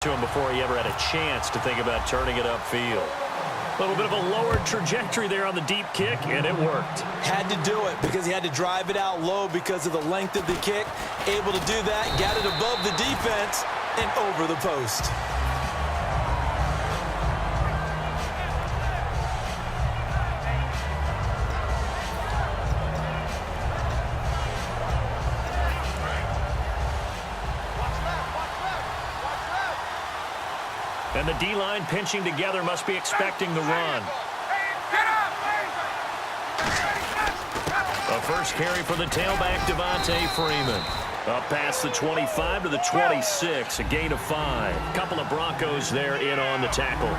to him before he ever had a chance to think about turning it upfield. A little bit of a lower trajectory there on the deep kick, and it worked. Had to do it because he had to drive it out low because of the length of the kick. Able to do that, got it above the defense and over the post. And the D-line pinching together must be expecting the run. A first carry for the tailback, Devontae Freeman. Up past the 25 to the 26, a gain of 5. A couple of Broncos there in on the tackle.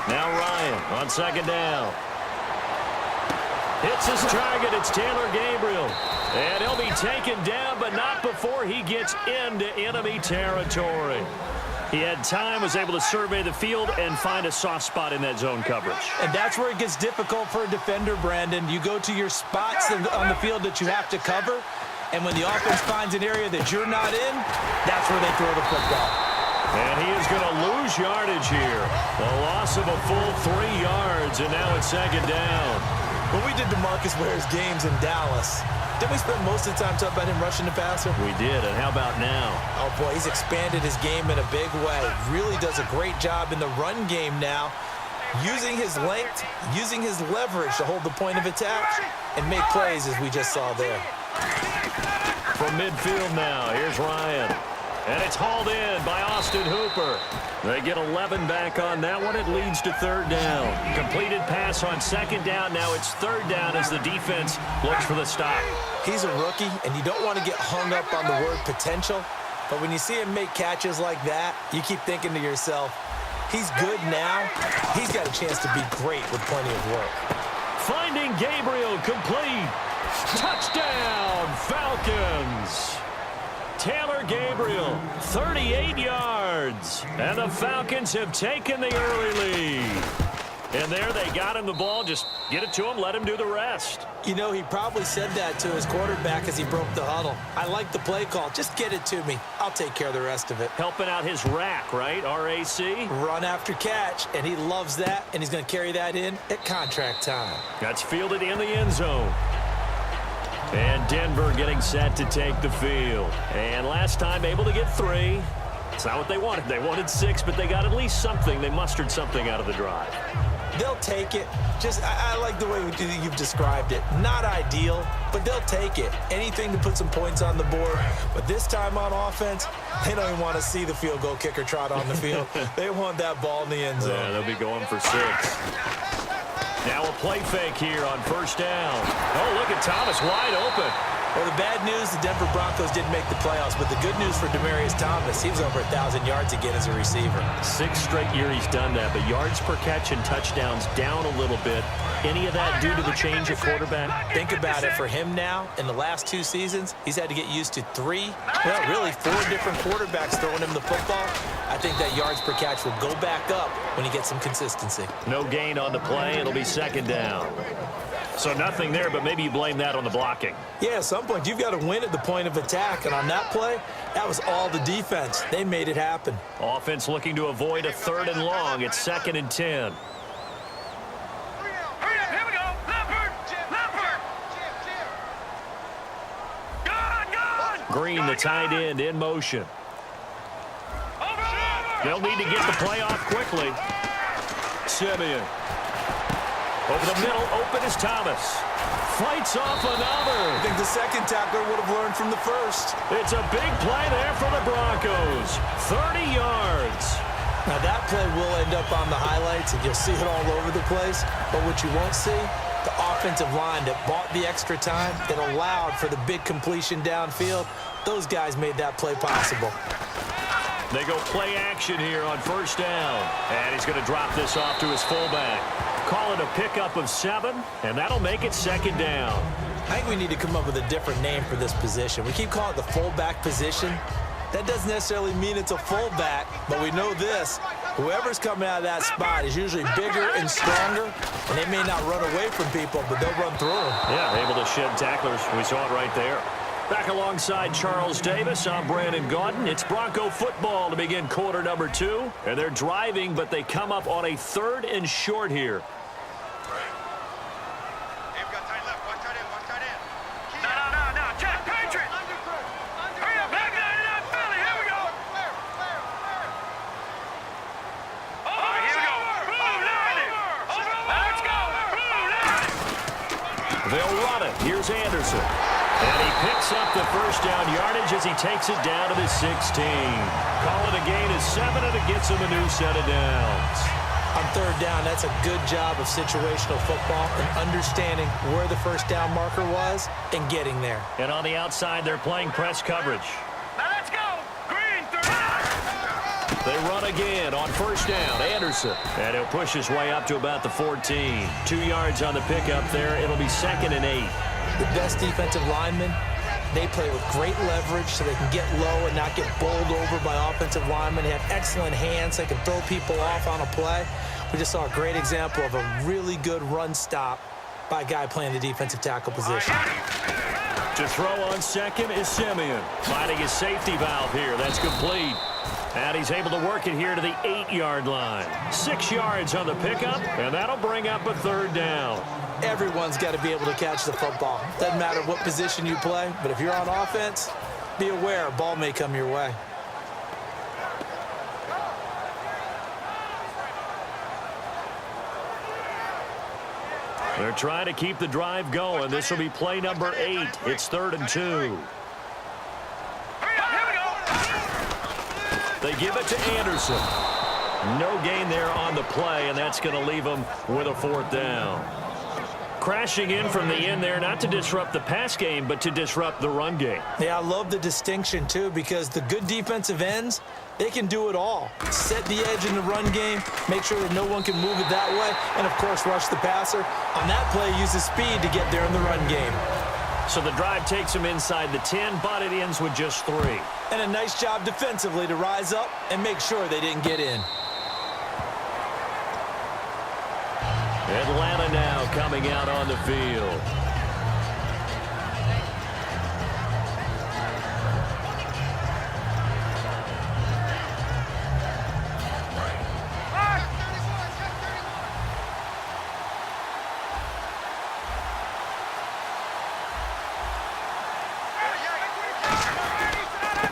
Now Ryan on second down. Hits his target. It's Taylor Gabriel. And he'll be taken down, but not before he gets into enemy territory. He had time, was able to survey the field and find a soft spot in that zone coverage. And that's where it gets difficult for a defender, Brandon. You go to your spots on the field that you have to cover, and when the offense finds an area that you're not in, that's where they throw the football. And he is going to lose yardage here. A loss of a full 3 yards, and now it's second down. When we did DeMarcus Ware's games in Dallas, didn't we spend most of the time talking about him rushing the passer? We did, and how about now? Oh, boy, he's expanded his game in a big way. Really does a great job in the run game now, using his length, using his leverage to hold the point of attack and make plays as we just saw there. From midfield now, here's Ryan. And it's hauled in by Austin Hooper. They get 11 back on that one. It leads to third down. Completed pass on second down. Now it's third down as the defense looks for the stop. He's a rookie, and you don't want to get hung up on the word potential. But when you see him make catches like that, you keep thinking to yourself, he's good now. He's got a chance to be great with plenty of work. Finding Gabriel complete. Touchdown, Falcons. Taylor Gabriel, 38 yards. And the Falcons have taken the early lead. And there they got him the ball. Just get it to him, let him do the rest. You know, he probably said that to his quarterback as he broke the huddle. I like the play call. Just get it to me. I'll take care of the rest of it. Helping out his rack, right? R-A-C? Run after catch, and he loves that, and he's going to carry that in at contract time. That's fielded in the end zone. And Denver getting set to take the field. And last time able to get 3. It's not what they wanted. They wanted 6, but they got at least something. They mustered something out of the drive. They'll take it. I like the way you've described it. Not ideal, but they'll take it. Anything to put some points on the board. But this time on offense, they don't even want to see the field goal kicker trot on the field. They want that ball in the end zone. Yeah, they'll be going for 6. Now a play fake here on first down. Oh, look at Thomas wide open. Well, the bad news, the Denver Broncos didn't make the playoffs, but the good news for Demaryius Thomas, he was over 1,000 yards again as a receiver. 6 straight years he's done that, but yards per catch and touchdowns down a little bit. Any of that due to the change at quarterback? Think about it. For him now, in the last 2 seasons, he's had to get used to 3, well, really 4 different quarterbacks throwing him the football. I think that yards per catch will go back up when he gets some consistency. No gain on the play. It'll be second down. So nothing there, but maybe you blame that on the blocking. Yeah, at some point, you've got to win at the point of attack. And on that play, that was all the defense. They made it happen. Offense looking to avoid a 3rd and long. It's 2nd and 10. Green, the tight end, in motion. They'll need to get the play off quickly. Simeon. Over the middle, open is Thomas. Fights off another. I think the second tackler would have learned from the first. It's a big play there for the Broncos. 30 yards. Now that play will end up on the highlights, and you'll see it all over the place. But what you won't see, the offensive line that bought the extra time, that allowed for the big completion downfield, those guys made that play possible. They go play action here on first down. And he's going to drop this off to his fullback. Call it a pickup of 7, and that'll make it second down. I think we need to come up with a different name for this position. We keep calling it the fullback position. That doesn't necessarily mean it's a fullback, but we know this. Whoever's coming out of that spot is usually bigger and stronger, and they may not run away from people, but they'll run through them. Yeah, able to shed tacklers. We saw it right there. Back alongside Charles Davis, I'm Brandon Gaudin. It's Bronco football to begin quarter number 2. And they're driving, but they come up on a 3rd and short here. They'll run it. Here's Anderson. And he picks up the first down yardage as he takes it down to the 16. Call it a gain of 7, and it gets him a new set of downs. On 3rd down, that's a good job of situational football and understanding where the first down marker was and getting there. And on the outside, they're playing press coverage. Now let's go. Green, 3. They run again on 1st down. Anderson. And he'll push his way up to about the 14. 2 yards on the pickup there. It'll be 2nd and 8. The best defensive linemen, they play with great leverage so they can get low and not get bowled over by offensive linemen. They have excellent hands. They can throw people off on a play. We just saw a great example of a really good run stop by a guy playing the defensive tackle position. To throw on 2nd is Simeon. Finding his safety valve here. That's complete. And he's able to work it here to the 8-yard line. 6 yards on the pickup, and that'll bring up a 3rd down. Everyone's got to be able to catch the football. Doesn't matter what position you play, but if you're on offense, be aware a ball may come your way. They're trying to keep the drive going. This will be play number 8. It's 3rd and 2. They give it to Anderson. No gain there on the play, and that's going to leave them with a 4th down. Crashing in from the end there, not to disrupt the pass game, but to disrupt the run game. Yeah, I love the distinction, too, because the good defensive ends, they can do it all. Set the edge in the run game, make sure that no one can move it that way, and, of course, rush the passer. On that play, use the speed to get there in the run game. So the drive takes them inside the 10, but it ends with just 3. And a nice job defensively to rise up and make sure they didn't get in. Atlanta now coming out on the field.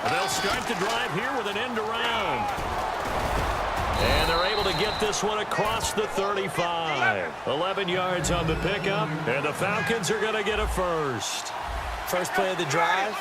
They'll start the drive here with an end around. And they're able to get this one across the 35. 11 yards on the pickup, and the Falcons are going to get a first. First play of the drive,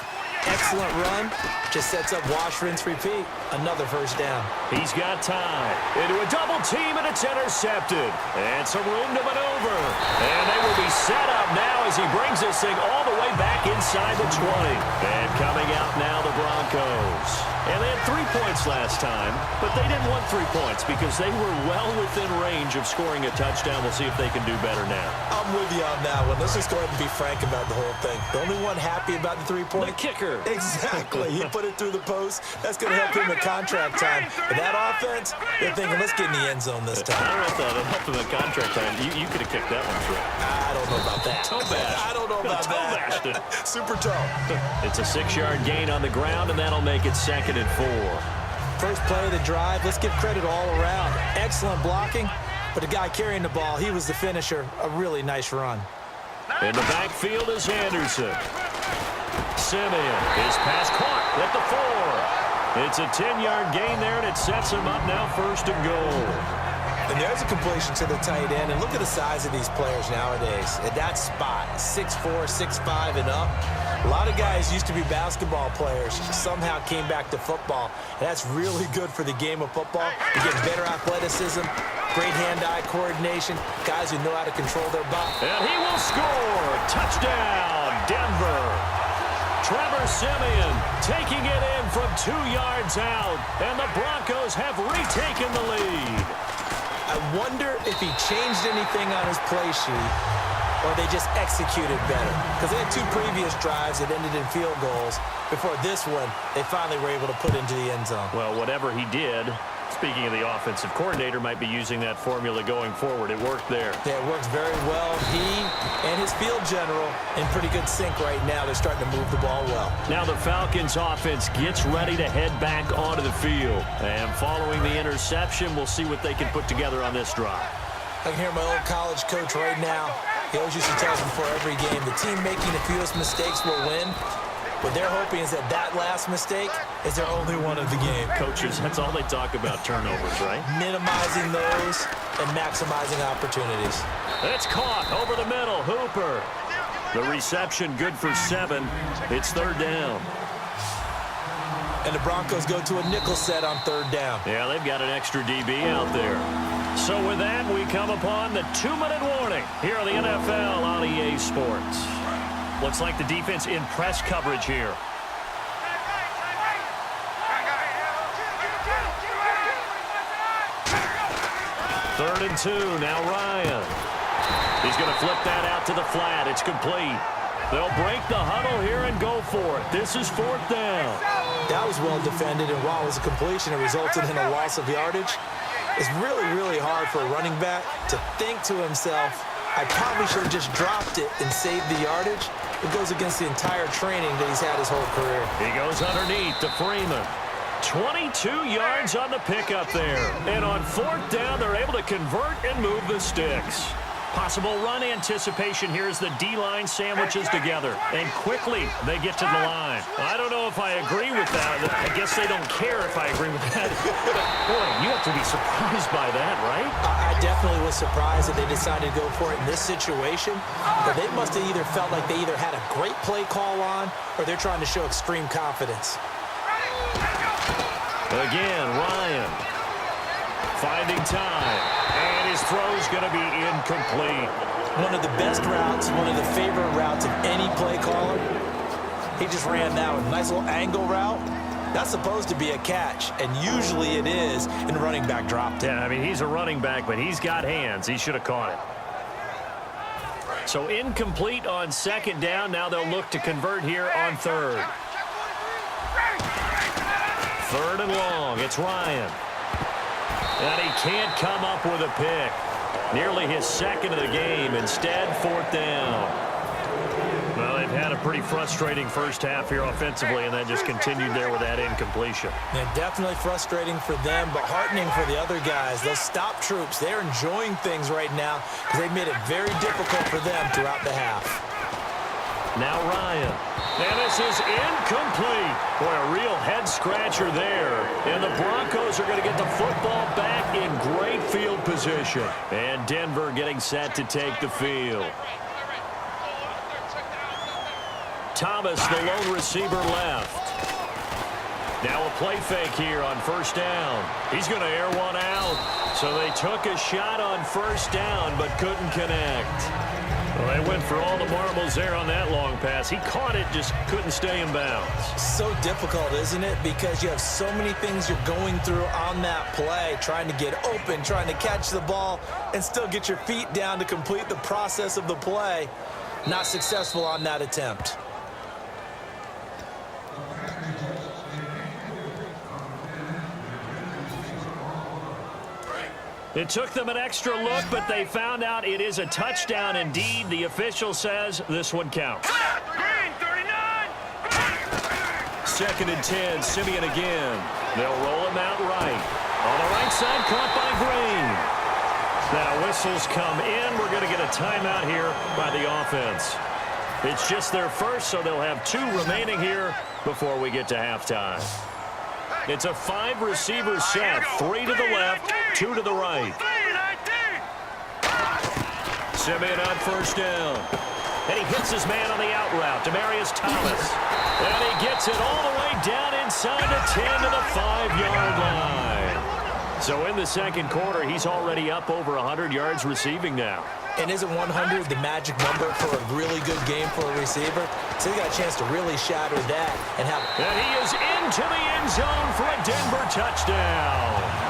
excellent run. Just sets up wash, rinse, repeat. Another first down. He's got time. Into a double team, and it's intercepted. And some room to maneuver. And they will be set up now as he brings this thing all the way back inside the 20. And coming out now, the Broncos. And they had 3 points last time, but they didn't want 3 points because they were well within range of scoring a touchdown. We'll see if they can do better now. I'm with you on that one. Let's just go ahead and be frank about the whole thing. The only one happy about the 3-point? The kicker. Exactly. He put it through the post. That's going to help him at contract time. But that offense, they're thinking, let's get in the end zone this time. I don't know if that helped him at contract time. You could have kicked that one through. I don't know about that. Toe bash. I don't know about toe that. bashed it. Super toe. It's a 6-yard gain on the ground, and that'll make it 2nd and 4. First play of the drive, let's give credit all around. Excellent blocking, but the guy carrying the ball, he was the finisher. A really nice run. In the backfield is Anderson. Simeon, his pass caught at the 4. It's a 10-yard gain there, and it sets him up now 1st and goal. And there's a completion to the tight end. And look at the size of these players nowadays. At that spot, 6'4", 6'5", and up. A lot of guys used to be basketball players, somehow came back to football. And that's really good for the game of football. You get better athleticism, great hand-eye coordination, guys who know how to control their body. And he will score. Touchdown, Denver. Trevor Simeon taking it in from 2 yards out. And the Broncos have retaken the lead. I wonder if he changed anything on his play sheet or they just executed better. Because they had 2 previous drives that ended in field goals. Before this one, they finally were able to put into the end zone. Well, whatever he did, Speaking of the offensive coordinator, might be using that formula going forward. It worked there. Yeah, it works very well. He and his field general in pretty good sync right now. They're starting to move the ball well. Now the Falcons offense gets ready to head back onto the field. And following the interception, we'll see what they can put together on this drive. I can hear my old college coach right now. He always used to tell us before every game, the team making the fewest mistakes will win. What they're hoping is that that last mistake is their only one of the game. Coaches, that's all they talk about, turnovers, right? Minimizing those and maximizing opportunities. It's caught over the middle. Hooper. The reception good for 7. It's 3rd down. And the Broncos go to a nickel set on 3rd down. Yeah, they've got an extra DB out there. So with that, we come upon the 2-minute warning here on the NFL on EA Sports. Looks like the defense in press coverage here. 3rd and 2. Now Ryan. He's going to flip that out to the flat. It's complete. They'll break the huddle here and go for it. This is 4th down. That was well defended, and while it was a completion, it resulted in a loss of yardage. It's really, really hard for a running back to think to himself, I probably should have just dropped it and saved the yardage. It goes against the entire training that he's had his whole career. He goes underneath to Freeman. 22 yards on the pickup there. And on 4th down, they're able to convert and move the sticks. Possible run anticipation here as the D-line sandwiches together. And quickly, they get to the line. I don't know if I agree with that. I guess they don't care if I agree with that. Boy, you have to be surprised by that, right? I definitely was surprised that they decided to go for it in this situation. But they must have either felt like they either had a great play call on or they're trying to show extreme confidence. Again, Ryan finding time. And his throw's going to be incomplete. One of the best routes, one of the favorite routes of any play caller. He just ran that one. Nice little angle route. That's supposed to be a catch, and usually it is, and the running back dropped it. Yeah, I mean, he's a running back, but he's got hands. He should have caught it. So incomplete on 2nd down. Now they'll look to convert here on 3rd. 3rd and long. It's Ryan. And he can't come up with a pick. Nearly his 2nd of the game. Instead, 4th down. Well, they've had a pretty frustrating first half here offensively, and that just continued there with that incompletion. Yeah, definitely frustrating for them, but heartening for the other guys. Those stop troops, they're enjoying things right now because they've made it very difficult for them throughout the half. Now Ryan. And this is incomplete. Boy, a real head-scratcher there. And the Broncos are going to get the football back in great field position. And Denver getting set to take the field. Thomas, the lone receiver, left. Now a play fake here on 1st down. He's going to air one out. So they took a shot on 1st down but couldn't connect. Well, they went for all the marbles there on that long pass. He caught it, just couldn't stay in bounds. So difficult, isn't it? Because you have so many things you're going through on that play, trying to get open, trying to catch the ball, and still get your feet down to complete the process of the play. Not successful on that attempt. It took them an extra look, but they found out it is a touchdown indeed. The official says this one counts. Green 39. 2nd and 10, Simeon again. They'll roll him out right. On the right side, caught by Green. Now whistles come in. We're going to get a timeout here by the offense. It's just their first, so they'll have 2 remaining here before we get to halftime. It's a 5-receiver set, 3 to the left, 2 to the right. Simeon on 1st down. And he hits his man on the out route, Demaryius Thomas. And he gets it all the way down inside the 10 to the 5-yard line. So in the 2nd quarter, he's already up over 100 yards receiving now. And isn't 100 the magic number for a really good game for a receiver? So he got a chance to really shatter that and have... And he is into the end zone for a Denver touchdown.